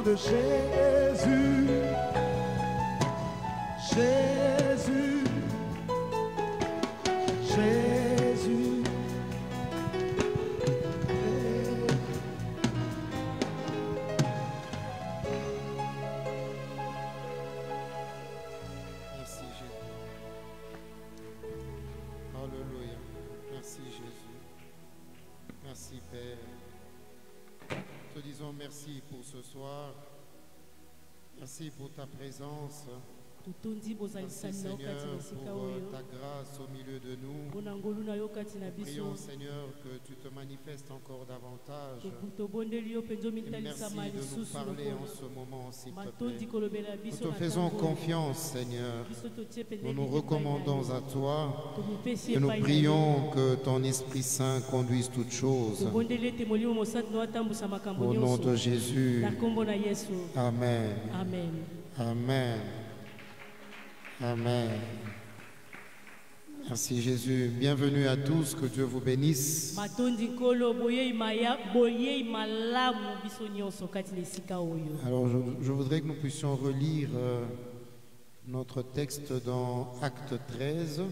nom de Jésus. Jésus. Jésus. Merci Jésus. Alléluia. Merci Jésus. Merci Père. Te disons merci pour ce soir. Merci pour ta présence. Merci Seigneur pour ta grâce au milieu de nous. Prions Seigneur que tu te manifestes encore davantage. Et merci de nous parler en ce moment s'il te plaît. Nous te faisons confiance Seigneur. Nous nous recommandons à toi et nous prions que ton Esprit Saint conduise toutes choses. Au nom de Jésus. Amen. Amen. Amen. Amen. Merci Jésus. Bienvenue à tous. Que Dieu vous bénisse. Alors je voudrais que nous puissions relire notre texte dans Acte 13.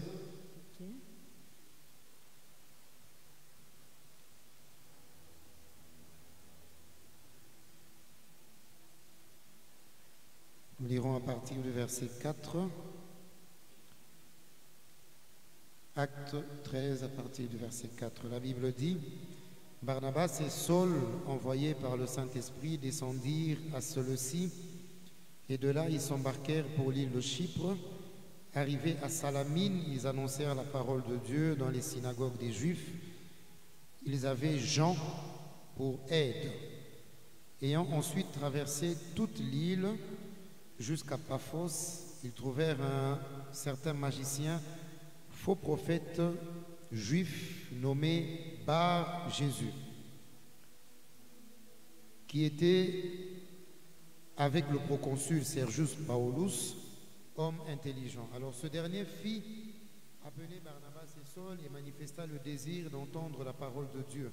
Nous lirons à partir du verset 4. Acte 13 à partir du verset 4. La Bible dit: Barnabas et Saul, envoyés par le Saint-Esprit, descendirent à Séleucie, et de là ils s'embarquèrent pour l'île de Chypre. Arrivés à Salamine, ils annoncèrent la parole de Dieu dans les synagogues des Juifs. Ils avaient Jean pour aide. Ayant ensuite traversé toute l'île jusqu'à Paphos, ils trouvèrent un certain magicien, faux prophète juif nommé Bar Jésus, qui était avec le proconsul Sergius Paulus, homme intelligent. Alors ce dernier fit appeler Barnabas et Saul et manifesta le désir d'entendre la parole de Dieu.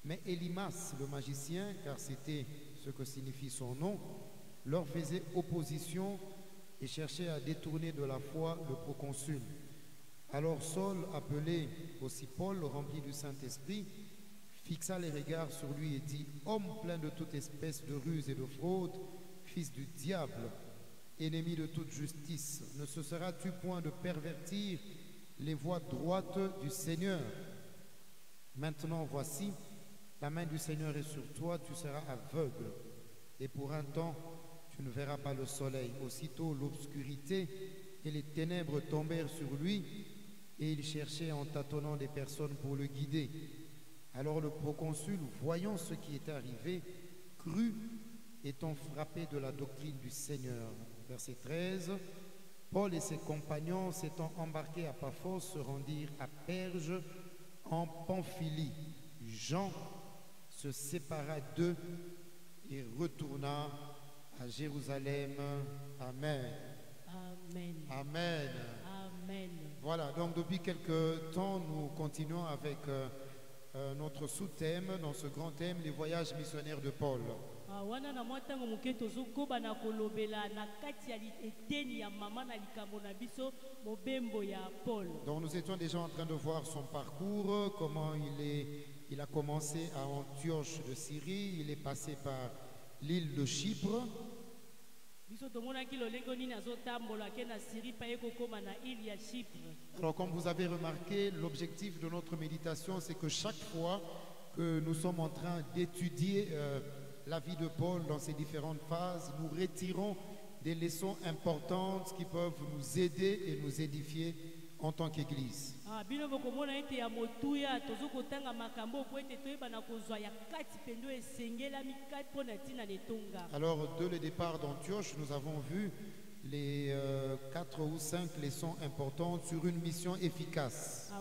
Mais Élymas, le magicien, car c'était ce que signifie son nom, leur faisait opposition et cherchait à détourner de la foi le proconsul. Alors Saul, appelé aussi Paul, rempli du Saint-Esprit, fixa les regards sur lui et dit: Homme plein de toute espèce de ruse et de fraude, fils du diable, ennemi de toute justice, ne cesseras-tu point de pervertir les voies droites du Seigneur? Maintenant voici, la main du Seigneur est sur toi, tu seras aveugle, et pour un temps tu ne verras pas le soleil. Aussitôt l'obscurité et les ténèbres tombèrent sur lui, et il cherchait en tâtonnant des personnes pour le guider. Alors le proconsul, voyant ce qui était arrivé, crut, étant frappé de la doctrine du Seigneur. Verset 13. Paul et ses compagnons, s'étant embarqués à Paphos, se rendirent à Perge en Pamphylie. Jean se sépara d'eux et retourna à Jérusalem. Amen. Amen. Amen. Amen. Voilà, donc depuis quelques temps, nous continuons avec notre sous-thème, dans ce grand thème, les voyages missionnaires de Paul. Donc nous étions déjà en train de voir son parcours, comment il a commencé à Antioche de Syrie, il est passé par l'île de Chypre. Alors comme vous avez remarqué, l'objectif de notre méditation, c'est que chaque fois que nous sommes en train d'étudier la vie de Paul dans ses différentes phases, nous retirons des leçons importantes qui peuvent nous aider et nous édifier en tant qu'Église. Alors, dès le départ d'Antioche, nous avons vu les 4 ou 5 leçons importantes sur une mission efficace.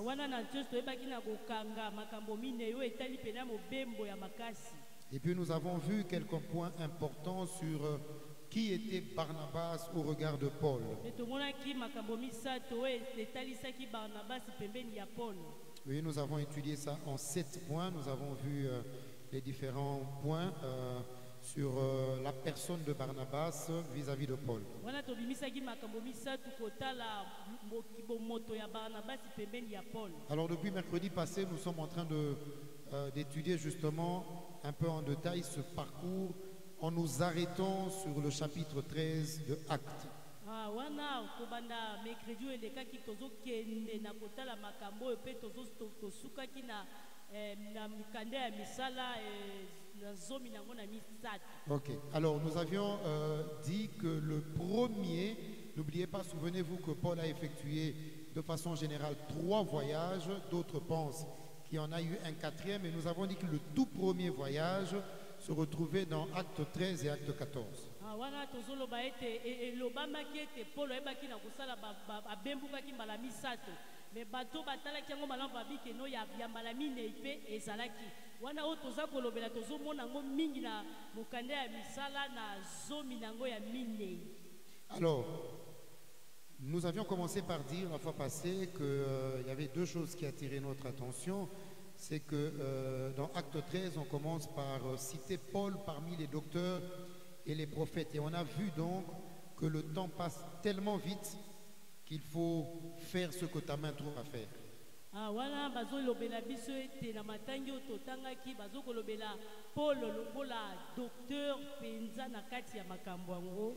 Et puis nous avons vu quelques points importants sur qui était Barnabas au regard de Paul. Oui, nous avons étudié ça en 7 points. Nous avons vu les différents points sur la personne de Barnabas vis-à-vis de Paul. wana tobimisaki makambo misatu kotala moto ya Barnabas pembeni ya Paul. Alors depuis mercredi passé, nous sommes en train d'étudier justement un peu en détail ce parcours en nous arrêtant sur le chapitre 13 de Actes. Wana kobanda mercredi oyo elekaki tozokende na kotala makambo oyo mpe tosukaki na mikanda ya misala na zomi nango na misatu. Ok, alors nous avions dit que le premier, n'oubliez pas, souvenez-vous que Paul a effectué de façon générale 3 voyages, d'autres pensent qu'il y en a eu un 4e, et nous avons dit que le tout premier voyage se retrouvait dans Actes 13 et Actes 14. Wana tozoloba ete elobamaki ete Paul ayebaki na kosala abembukaki mbala misato me bato batalaki yango malamu babiki no ya mbala minei mpe ezalaki wana oyo toza kolobela tozomona yango mingi na mokanda ya misala na zomi nango ya minei. Alors, nous avions commencé par dire la fois passée qu'il y avait 2 choses qui attiraient notre attention. C'est que dans Acte 13, on commence par citer Paul parmi les docteurs et les prophètes. Et on a vu donc que le temps passe tellement vite qu'il faut faire ce que ta main trouve à faire. Wana bazolobela biso ete na matangi oyo totangaki bazokolobela Paul lokola docteur penza na kati ya makambo yango.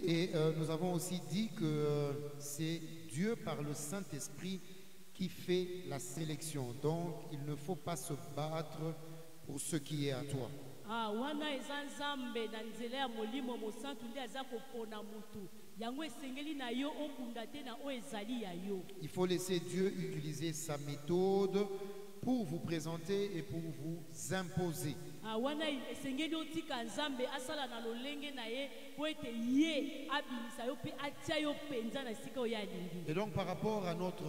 Et nous avons aussi dit que c'est Dieu par le Saint-Esprit qui fait la sélection. Donc il ne faut pas se battre pour ce qui est à toi. Wana eza nzambe na nzela ya molimo mosantu nde aza kopona mutu yango esengeli na yo okunda te na oyo ezali ya yo. Il faut laisser Dieu utiliser sa méthode pour vous présenter et pour vous imposer. Wana esengeli otika nzambe asala na lolenge na ye po ete ye abimisa yo pe atia yo penza na sika oyo alingi. Et donc par rapport à notre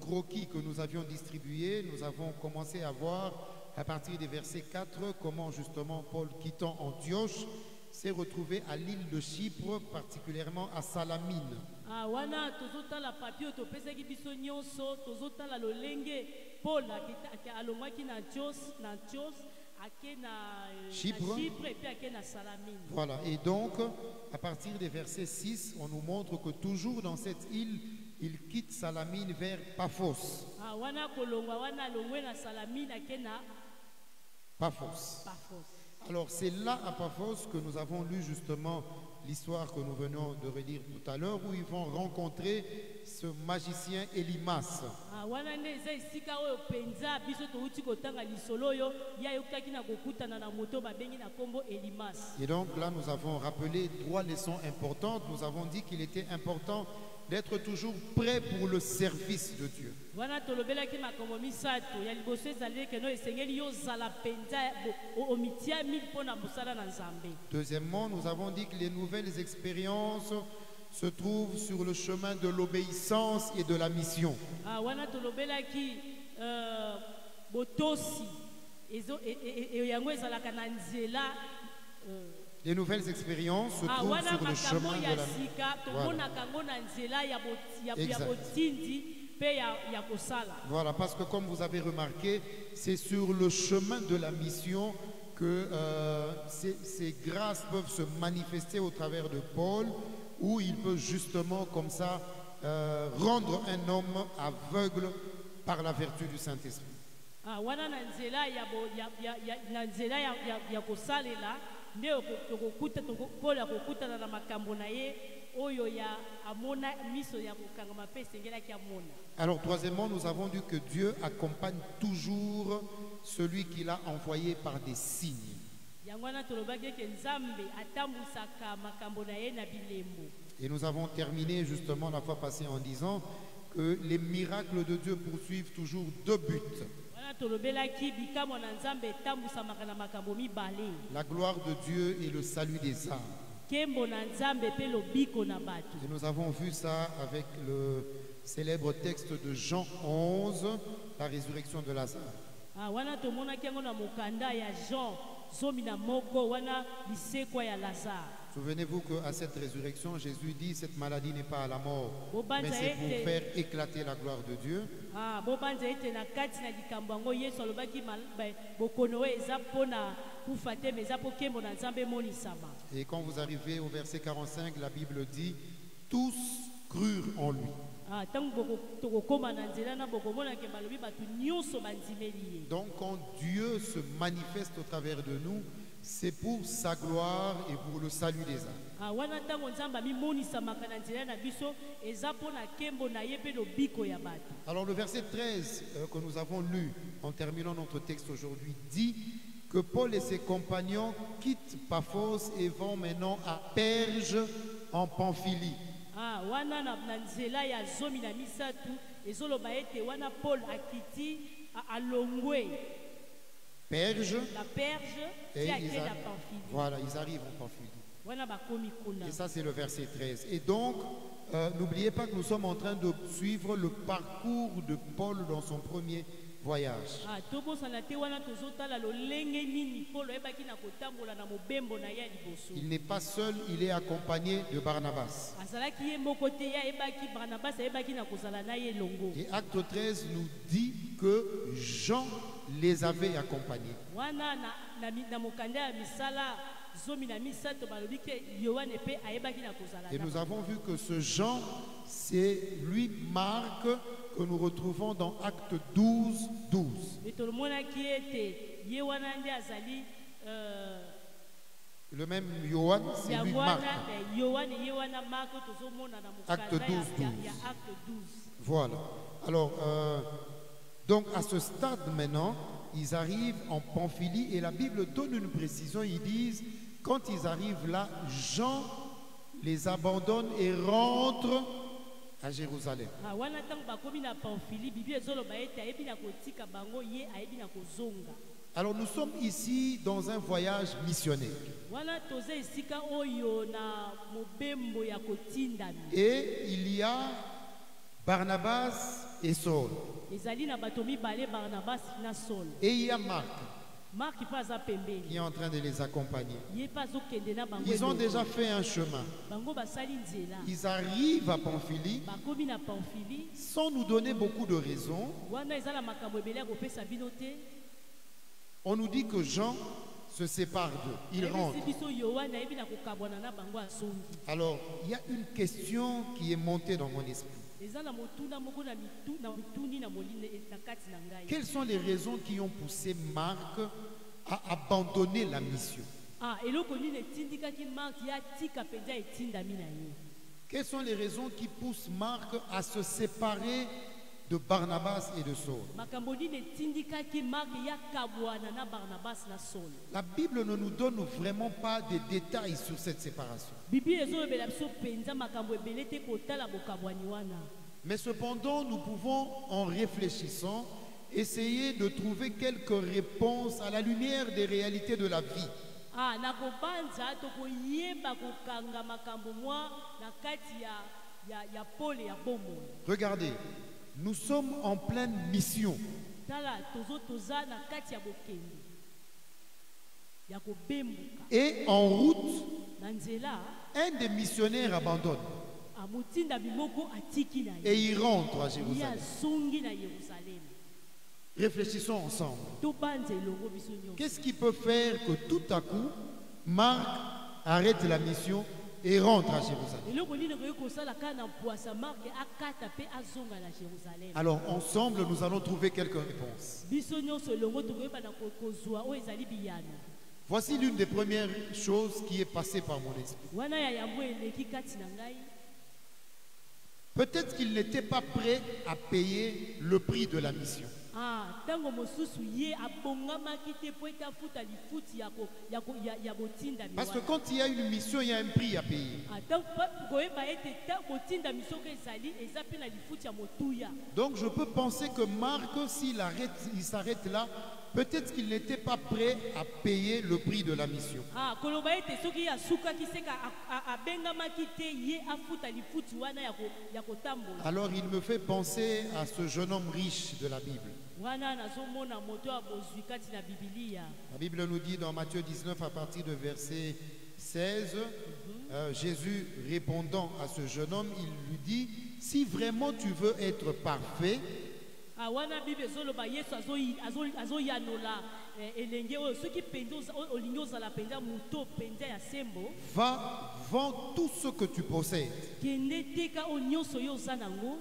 croquis que nous avions distribué, nous avons commencé à voir à partir des versets 4 comment justement Paul, quittant Antioche, s'est retrouvé à l'île de Chypre, particulièrement à Salamine. Wana tozotala papier topesaki biso nyonso tozotala lolenge Paul alongwaki na Antioche ake na Chypre et puis ake na Salamine. Voilà, et donc à partir des versets 6, on nous montre que toujours dans cette île, il quitte Salamine vers Paphos. Wana kolongwa wana longwe na Salamine ake na Paphos. Alors c'est là à Paphos que nous avons lu justement l'histoire que nous venons de relire tout à l'heure, où ils vont rencontrer ce magicien Elimas. Et donc là nous avons rappelé 3 leçons importantes. Nous avons dit qu'il était important d'être toujours prêt pour le service de Dieu. Deuxièmement, nous avons dit que les nouvelles expériences se trouvent sur le chemin de l'obéissance et de la mission. Les nouvelles expériences se trouvent sur le chemin de la mission. Voilà, parce que comme vous avez remarqué, c'est sur le chemin de la mission que ces grâces peuvent se manifester au travers de Paul, où il peut justement comme ça rendre un homme aveugle par la vertu du Saint-Esprit. Alors troisièmement, nous avons dit que Dieu accompagne toujours celui qu'il a envoyé par des signes. Et nous avons terminé justement la fois passée en disant que les miracles de Dieu poursuivent toujours 2 buts. La gloire de Dieu et le salut des âmes. Et nous avons vu ça avec le célèbre texte de Jean 11, la résurrection de Lazare. Souvenez-vous qu'à cette résurrection, Jésus dit: cette maladie n'est pas à la mort, mais c'est pour faire éclater la gloire de Dieu. Ah, bobanza ete na kati na likambo yango Yesu alobaki bokono eza pona kufa te mais eza po kembo na Nzambe monisama. Et quand vous arrivez au verset 45, la Bible dit tous crurent en lui. Ah, tango tokokoma na nzela na bokomona ke balobi batu nyonso bandimeli ye. Donc quand Dieu se manifeste au travers de nous, c'est pour sa gloire et pour le salut des âmes. Ah, wana tango Nzambe amimonisama na nzela na biso eza pona kembo na ye pe lobiko ya bato. Alors le verset 13 que nous avons lu en terminant notre texte aujourd'hui dit que Paul et ses compagnons quittent Paphos et vont maintenant à Perge en Pamphylie. Ah, wana na nzela ya zomi na misatu ezoloba ete wana Paul akiti alongwe Perge, la Perge et qui a ils, été la Pamphylie. voilà, ils arrivent en Pamphylie. Wana bakomi kuna. Et ça c'est le verset 13. Et donc, n'oubliez pas que nous sommes en train de suivre le parcours de Paul dans son premier voyage. Ah, tobosana te wana tozotala lolenge nini Paul ebaki na kotambola na mobembo na ya liboso. Il n'est pas seul, il est accompagné de Barnabas. Azalaki ye moko te ya ebaki Barnabas ebaki na kozala na ye longo. Et Acte 13 nous dit que Jean les avait accompagnés. Wana na mokanda ya misala zomi na misato balobi ke Yohane pe ayebaki na kozala. Et nous avons vu que ce Jean, c'est lui Marc que nous retrouvons dans Acte 12, 12. Mais tout le monde qui était Yohane ndi azali Le même Johann, c'est lui Marc. Yohane Marc tozomona na mokanda Acte 12, ya Acte 12. Voilà. Alors, donc à ce stade maintenant, ils arrivent en Pamphylie et la Bible donne une précision. Ils disent, quand ils arrivent là, Jean les abandonne et rentre à Jérusalem. Ah, wana tango bakomi na Pamphylie, Bible ezoloba ete ayebi na kotika bango ye ayebi na kozonga. Alors nous sommes ici dans un voyage missionnaire. Wana toze esika oyo na mobembo ya kotindami. Et il y a Barnabas et Saul. Ezali na bato mibale Barnabas na Saul. Et il y a Marc Marc pa za pembeni. qui est en train de les accompagner. Ye pa zo kende na bango. Ils ont déjà fait un chemin. Bango basali nzela. Ils arrivent à Pamphylie Bakomi na Pamphylie. sans nous donner beaucoup de raisons. Wana ezala makambo ebele kopesa bino te. On nous dit que Jean se sépare d'eux. Il rentre. Alors, il y a une question qui est montée dans mon esprit. Quelles sont les raisons qui ont poussé Marc à abandonner la mission? Quelles sont les raisons qui poussent Marc à se séparer de Barnabas et de Saul? La Bible ne nous donne vraiment pas de détails sur cette séparation. Mais cependant, nous pouvons, en réfléchissant, essayer de trouver quelques réponses à la lumière des réalités de la vie. Regardez, nous sommes en pleine mission. Et en route, un des missionnaires abandonne. Et il rentre à Jérusalem. Réfléchissons ensemble. Qu'est-ce qui peut faire que tout à coup, Marc arrête la mission et rentre à Jérusalem? Alors ensemble, nous allons trouver quelques réponses. Voici l'une des premières choses qui est passée par mon esprit. Peut-être qu'il n'était pas prêt à payer le prix de la mission. Parce que quand il y a une mission, il y a un prix à payer. Donc je peux penser que Marc, s'il s'arrête là, peut-être qu'il n'était pas prêt à payer le prix de la mission. Alors il me fait penser à ce jeune homme riche de la Bible. La Bible nous dit dans Matthieu 19 à partir de verset 16, Jésus répondant à ce jeune homme, il lui dit, si vraiment tu veux être parfait, wana bible ezoloba yesu azoyanola elenge oyo soki mpenza olingi ozala mpenza moto mpenza ya sembo va, vends tout ce que tu possèdes. kende teka oyo nyonso oyo oza nango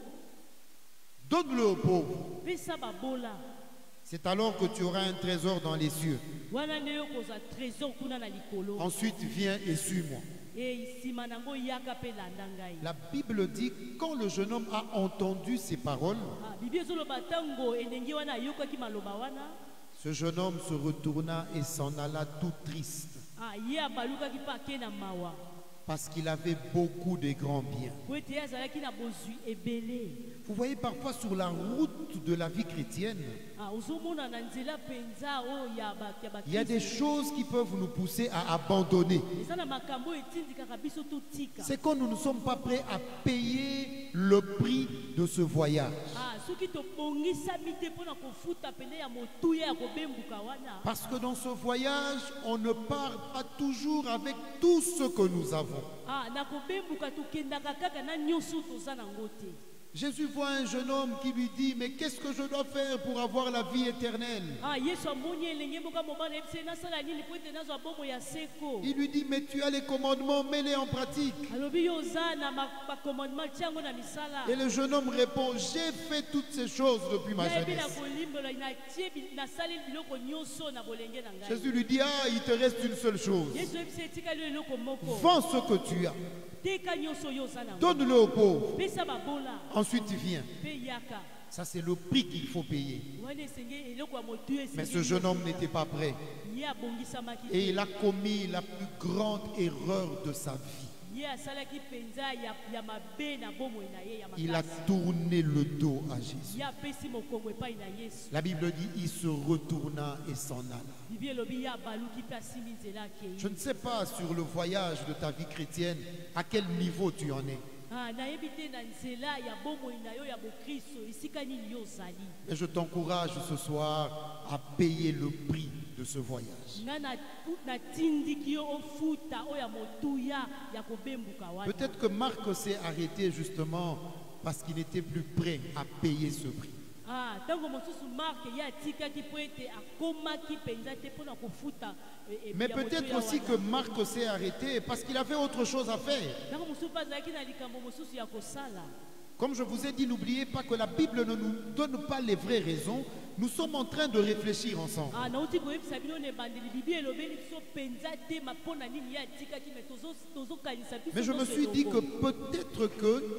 Donne-le aux pauvres. pesa babola C'est alors que tu auras un trésor dans les cieux. wana nde okozwa trésor kuna na likolo Ensuite, viens et suis-moi. nsima nango yaka mpe landa ngai La Bible dit, quand le jeune homme a entendu ces paroles, bibi ezoloba ntango elenge wana ayokaki maloba wana ce jeune homme se retourna et s'en alla tout triste, ye abalukaki mpe ake na mawa parce qu'il avait beaucoup de grands biens. po ete ye azalaki na bozwi ebele Vous voyez, parfois sur la route de la vie chrétienne, ozomona na nzela mpenza oyo ya il y a des bakristo choses qui peuvent nous pousser à abandonner. eza na makambo oyo etindikaka biso totika C'est quand nous ne sommes pas prêts à payer le prix de ce voyage. soki tobongisami te mpona kofuta pene ya motuya ya kobembuka wana Parce que dans ce voyage, on ne part pas toujours avec tout ce que nous avons. na kobembuka tokendaka kaka na nyonso toza nango te Jésus voit un jeune homme qui lui dit, mais qu'est-ce que je dois faire pour avoir la vie éternelle? yesu amoni elenge mboka mobala yebise nasala nini po ete nazwa bomo ya seko Il lui dit, mais tu as les commandements, mets-les en pratique. alobi yo oza na bacommandement tia yango na misala Et le jeune homme répond, j'ai fait toutes ces choses depuis ma nayebi na jeunesse. kolimbola nasali biloko nyonso na bolenge na ngai Jésus lui dit, ah, il te reste une seule chose. yesu yebise etikali eloko moko Vends ce que tu as, teka nyonso oyo oza nango donne-le aux pauvres. pesa babola Ensuite, viens. mpe yaka Ça, c'est le prix qu'il faut payer. wana esenge eloko ya motuya Mais ce jeune homme n'était pas prêt. ye abongisamaki Et il a commis la plus grande erreur de sa vie. ye asalaki mpenza ya mabe na bomoi na ye ya Il a makasi tourné le dos à Jésus. ye apesi mokongo epai na yesu La Bible dit, il se retourna et s'en alla. bibi elobi ye abaluki mpe asimbi nzela akei Je ne sais pas sur le voyage de ta vie chrétienne, à quel niveau tu en es. nayebi te na nzela ya bomoi na yo ya bokristo esika nini yo ozali Et je t'encourage ce soir à payer le prix de ce voyage. nga natindiki yo ofuta oyo ya motuya ya kobembuka wana Peut-être que Marc s'est arrêté justement parce qu'il n'était plus prêt à payer ce prix. ntango mosusu marke ye atikaki mpo ete akomaki mpenza te mpona kofuta Mais peut-être aussi que Marc s'est arrêté parce qu'il avait autre chose à faire. ntango mosusu mpe azalaki na likambo mosusu ya kosala Comme je vous ai dit, n'oubliez pas que la Bible ne nous donne pas les vraies raisons. Nous sommes en train de réfléchir ensemble. nauti koyebisa bino na ebandeli bibi elobeli biso mpenza te mapona nini ye atikaki me tozokanisa biso Mais je me suis dit que peut-être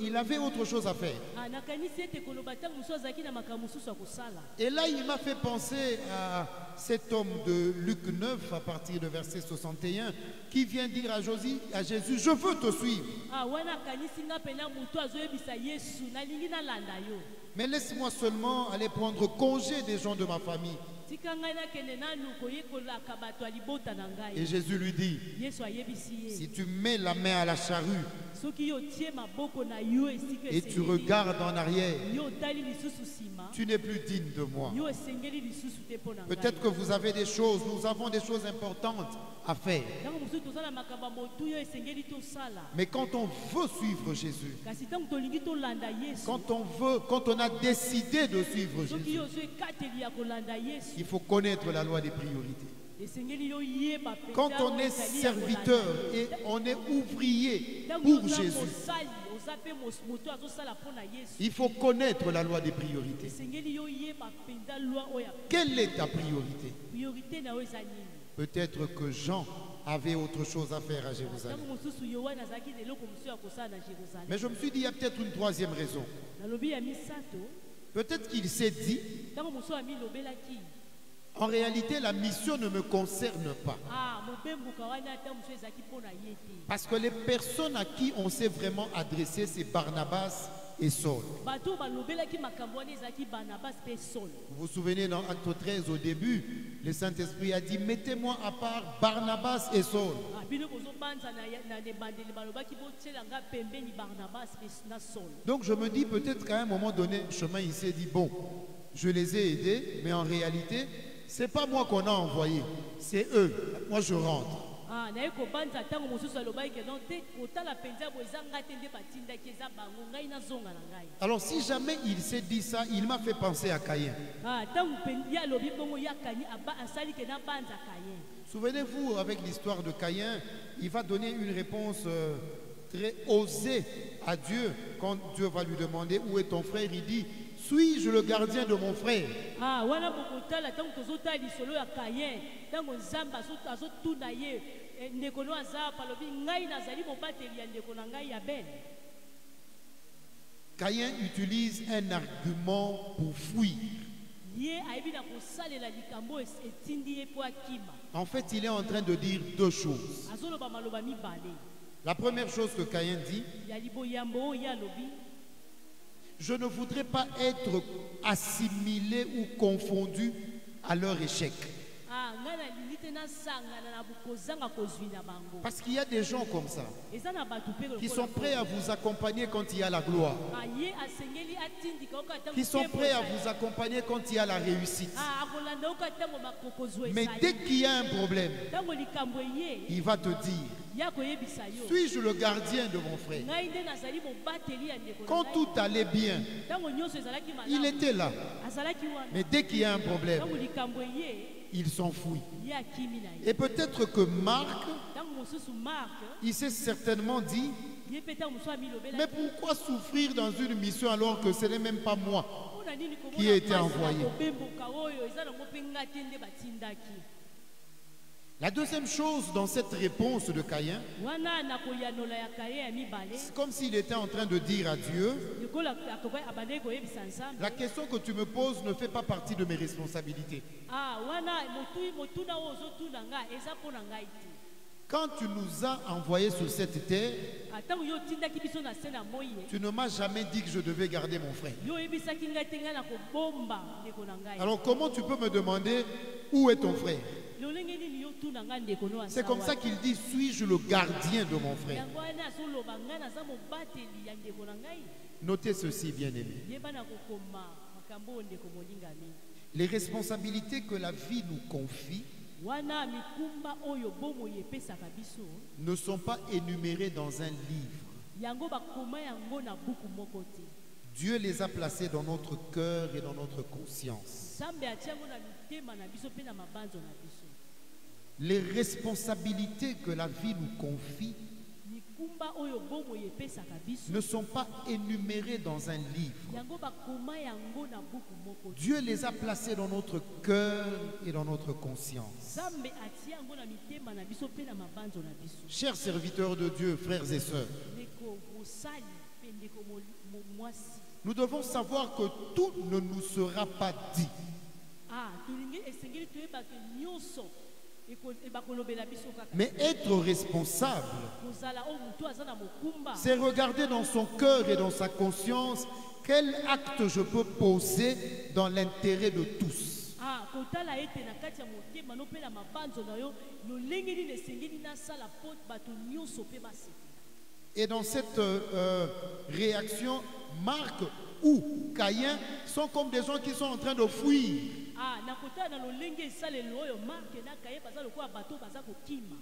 qu'il avait autre chose à faire. nakanisi ete koloba ntango mosusu azalaki na makambo mosusu ya kosala Et là, il m'a fait penser à cet homme de Luc 9, à partir de verset 61, qui vient dire à Jésus, je veux te suivre. wana akanisi nga mpena motu azoyebisa yesu nalingi nalanda yo Mais laisse-moi seulement aller prendre congé des gens de ma famille. tika ngai nakende nanu koyekolaka bato ya libota na Et ngai Jésus lui dit, yesu ayebisi ye si tu mets la main à la charrue soki yo otie maboko na yo esika et tu esengeli regardes en arrière, yo otali lisusu nsima tu n'es plus digne de moi. yo esengeli lisusu te mpo na ngai Peut-être que vous avez des choses, nous avons des choses importantes à faire. ntango mosusu toza na makambo ya motu yo esengeli tosala Mais quand on veut suivre Jésus, kasi ntango tolingi tolanda yesu quand on a décidé de suivre soki Jésus, yo ozwi ekateli ya kolanda yesu il faut connaître la loi des priorités. esengeli yo yeba mpenza Quand on oyo est ezali ya kolanda serviteur ye. et on est ouvrier ntango pour oza Jésus, mosali oza mpe moto azosala mpo na yesu il faut connaître la loi des priorités. esengeli yo yeba mpenza lwa oyo ya Quelle est ta priorité? priorité na yo eza nini Peut-être que Jean avait autre chose à faire à Jérusalem. ntango mosusu yohane azalaki na eloko mosusu ya kosala na jérusalem Mais je me suis dit, il y a peut-être une troisième raison. nalobi ya misato Peut-être qu'il s'est dit, ntango mosusu amilobelaki en réalité, la mission ne me concerne pas. mobembuka wana ata mosusu ezalaki mpo na ye te Parce que les personnes à qui on s'est vraiment adressé, c'est Barnabas et Saul. bato oyo balobelaki makambo wana ezalaki barnabas mpe saul Vous vous souvenez, dans Acte 13, au début, le Saint-Esprit a dit, mettez-moi à part Barnabas et Saul. bino bozobanza na ebandeli balobaki botiela nga pembeni barnabas mpe na saul Donc je me dis, peut-être qu'à un moment donné, le chemin, il s'est dit, bon, je les ai aidés, mais en réalité, c'est pas moi qu'on a envoyé, c'est eux. Moi, je rentre. Ah, naye kobanza tango mosusu alobaki ke non te kotala penza bo ezanga te nde batindaki eza bango ngai nazonga na ngai. Alors si jamais il s'est dit ça, il m'a fait penser à Caïn. Ah, tango ya lobi bongo yakani aba asali ke na banza Caïn. Souvenez-vous, avec l'histoire de Caïn, il va donner une réponse très osée à Dieu. Quand Dieu va lui demander où est ton frère, il dit, suis-je le gardien de mon frère? Ah, wana bokotala tango tozota lisolo ya Caïn, tango nzamba azotuna ye ndeko no azapa lobi ngai nazali mobateli ya ndeko na ngai ya Ben. Caïn utilise un argument pour fuir. Ye aibi na kosalela likambo etindi ye po akima. En fait, il est en train de dire deux choses. Azoloba maloba mibale. La première chose que Caïn dit, Ya liboyambo ya lobi. je ne voudrais pas être assimilé ou confondu à leur échec. Ah, ngana lilite na sangana na bukozanga kozwina bango. Parce qu'il y a des gens comme ça, Eza na batu pe qui sont prêts à vous accompagner quand il y a la gloire, Ah, ye asengeli atindi ka okata. qui sont prêts à vous accompagner quand il y a la réussite. Ah, akolanda okata mo makokozwe. Mais dès qu'il y a un problème, tango likambo ye il va te dire, ya koyebisa yo. suis-je le gardien de mon frère? Ngai nde nazali mobateli ya ndeko na Quand ngai. tout allait bien, Tango nyonso ezalaki il malamu. était là. Azalaki wana. Mais dès qu'il y a un problème, Tango likambo ye il s'enfuit. ye akimi na ye. Et peut-être que Marc, Tango mosusu Marc il s'est certainement dit, ye pe tango mosusu amilobela. mais pourquoi souffrir dans une mission alors que ce n'est même pas moi Mpona nini komona qui a été pasi na envoyé? kobemboka oyo eza nango mpe nga te nde batindaki. La deuxième chose dans cette réponse de Caïn, Wana na koyanola ya Caïn ya mibale. c'est comme s'il était en train de dire à Dieu, Lokola akoka abandaki koyebisa Nzambe. la question que tu me poses ne fait pas partie de mes responsabilités. Ah, wana motuna oyo ozotuna nga eza mpo na ngai te. Quand tu nous as envoyés sur cette terre, Atango yo otindaki biso na se na moi ye. tu ne m'as jamais dit que je devais garder mon frère. Yo oyebisaki ngai te ngai na kobomba ndeko na ngai. Alors comment tu peux me demander où est ton frère? Lolenge nini yo tuna ngai ndeko no aza C'est comme ça wana. qu'il dit, suis-je le gardien de mon frère? Yango wana azoloba ngai naza mobateli ya ndeko na ngai. Notez ceci, bien-aimés. Yeba na kokoma makambo oyo ndeko molingami. Les responsabilités que la vie nous confie Wana mikumba oyo bomo yepesaka biso. ne sont pas énumérées dans un livre. Yango bakoma yango na buku moko te. Dieu les a placées dans notre cœur et dans notre conscience. Nzambe atia yango na mitema na biso pe na mabanzo na biso. Les responsabilités que la vie nous confie Mikumba oyo bomo yepesaka biso. ne sont pas énumérées dans un livre. Yango bakoma yango na buku moko te. Dieu les a placées dans notre cœur et dans notre conscience. Nzambe atia yango na mitema na biso pe na mabanzo na biso. Chers serviteurs de Dieu, frères et sœurs, Ndeko mosali pe ndeko mwasi. nous devons savoir que tout ne nous sera pas dit. Ah, tolingi esengeli toyeba ke nyonso bakolobela biso kaka. Mais être responsable, Kozala o mutu aza na mokumba. c'est regarder dans son cœur et dans sa conscience quel acte je peux poser dans l'intérêt de tous. Ah, kotala ete na kati ya motema no pe na mabanzo na yo lolenge nini esengeli nasala po bato nyonso pe basepela. Et dans cette réaction, Marc ou Caïn sont comme des gens qui sont en train de fuir. Ah, na kotala na lolenge esaleli oyo Mark na Kaye baza lokola bato baza kokima.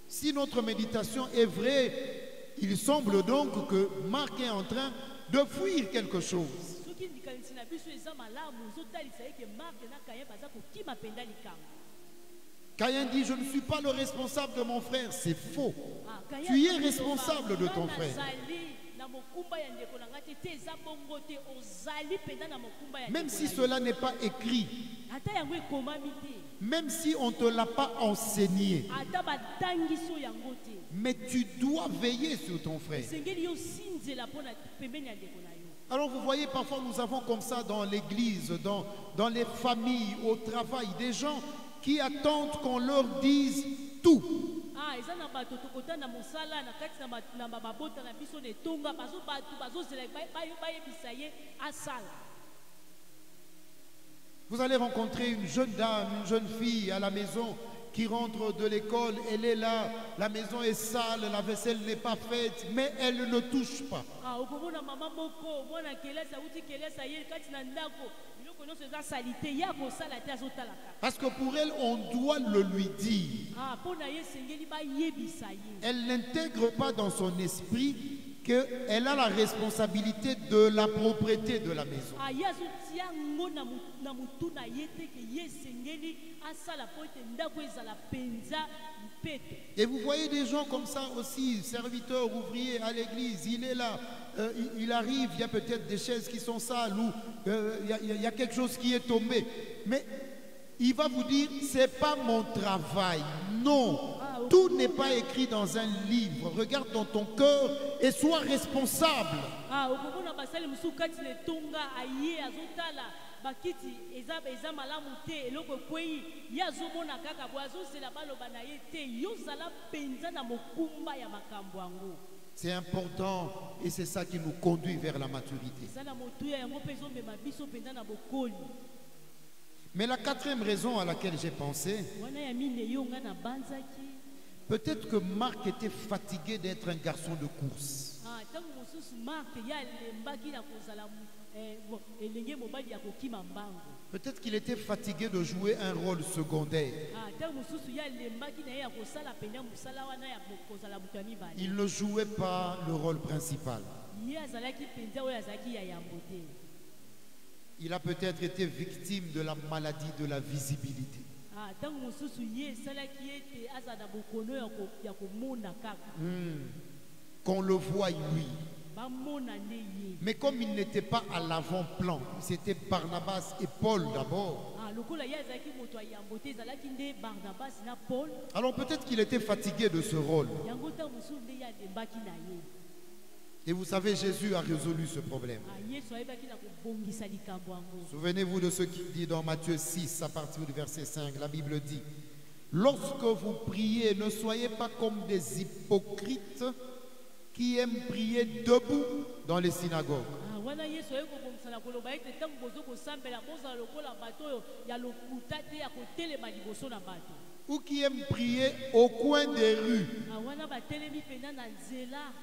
Si notre méditation est vraie, il semble donc que Marc est en train de fuir quelque chose. Soki ndikanisi na biso eza malamu ozotalisa eke Mark na Kaye baza kokima penda likambo. Caïn dit, je ne suis pas le responsable de mon frère. C'est faux. Ah, Kaye Tu es azoloba, responsable de ton nga frère. nazali na mokumba ya ndeko na ngai te eza bongo te ozali penda na mokumba ya Même ndeko si na yo. cela n'est pas écrit, Ata yango ekomami te. même si on ne te l'a pas enseigné, Ata batangisi oyo yango te. mais tu dois veiller sur ton frère. Esengeli yo sinzela mpona pembeni ya ndeko na yo. Alors vous voyez, parfois nous avons comme ça dans l'église, dans les familles, au travail, des gens qui attendent qu'on leur dise tout. Ah, eza na bato tokota na mosala na kati na mabota na biso na etonga bato bazozela bayebisa ye asala. Vous allez rencontrer une jeune dame, une jeune fille à la maison qui rentre de l'école, elle est là, la maison est sale, la vaisselle n'est pas faite, mais elle ne touche pas. Ah, okomona mama moko mwana kelesa uti kelesa ye kati na ndako biloko biloko nyonso eza salite ya kosala te azotala kaka. Parce que pour elle, on doit le lui dire. Mpo na ye esengeli bayebisa ye. Elle n'intègre pas dans son esprit qu'elle a la responsabilité de la propreté de la maison. Ye azotia ngo na mutu na ye te ke ye esengeli asala po ete ndako ezala penza mpeto. Et vous voyez des gens comme ça aussi, serviteurs, ouvriers à l'église, il est là, il arrive, il y a peut-être des chaises qui sont sales ou il y a quelque chose qui est tombé. Mais il va vous dire, c'est pas mon travail. Non, tout n'est pas écrit dans un livre. Regarde dans ton cœur et sois responsable. Okomona basali musu kati le tonga aye azotala bakiti eza malamu te eloko kwei ya azomona kaka bo azosela baloba na ye te yozala penza na mokumba ya makambo yango. C'est important et c'est ça qui nous conduit vers la maturité. Ezala motuya yango mpe ezomema biso penza na bokoli. Mais la quatrième raison à laquelle j'ai pensé, Wana ya mine yo nga na banzaki. peut-être que Marc était fatigué d'être un garçon de course. Ntango mosusu Mark ya lembaki na kozala elenge mobali ya kokima mbango. Peut-être qu'il était fatigué de jouer un rôle secondaire. Ntango mosusu ya lembaki na ye ya kosala pena mosala wana ya kozala moto ya mibale. Il ne jouait pas le rôle principal. Ye azalaki penza oyo azalaki ya yambo te. Il a peut-être été victime de la maladie de la visibilité. Ntango mosusu ye esalaki ete aza na bokono ya komona kaka. Qu'on le voie lui. Bamona nde ye. Mais comme il n'était pas à l'avant-plan, c'était Barnabas et Paul d'abord. Lokola ye azalaki moto ya yambo te ezalaki nde Barnabas na Paul. Alors peut-être qu'il était fatigué de ce rôle. Yango ntango mosusu nde ya lembaki na ye. Et vous savez, Jésus a résolu ce problème. Yesu ayebaki na kobongisa likambo yango. Souvenez-vous de ce qu'il dit dans Matthieu 6 à partir du verset 5. La Bible dit, lorsque vous priez, ne soyez pas comme des hypocrites qui aiment prier debout dans les synagogues. Wana Yesu aye kobongisa na koloba ete ntango bozo kosambela bozala lokola bato oyo ya lokuta te ya kotelema liboso na bato. Ou qui aiment prier au coin des rues. Wana batelemi pena na nzela.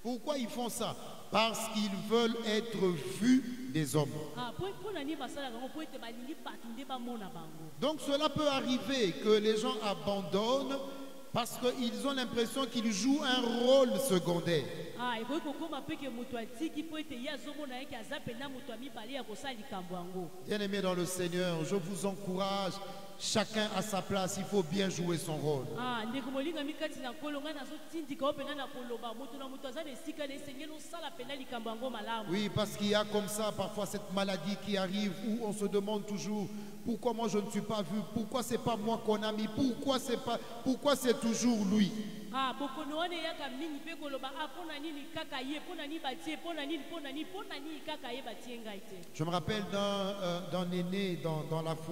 Pourquoi ils font ça? Parce qu'ils veulent être vus des hommes. Donc cela peut arriver que les gens abandonnent parce qu'ils ont l'impression qu'ils jouent un rôle secondaire. Bien-aimés dans le Seigneur, je vous encourage. Chacun à sa place, il faut bien jouer son rôle. Oui, parce qu'il y a comme ça parfois cette maladie qui arrive où on se demande toujours pourquoi moi je ne suis pas vu, pourquoi c'est pas moi qu'on a mis, pourquoi c'est toujours lui. Je me rappelle d'un aîné dans la foi.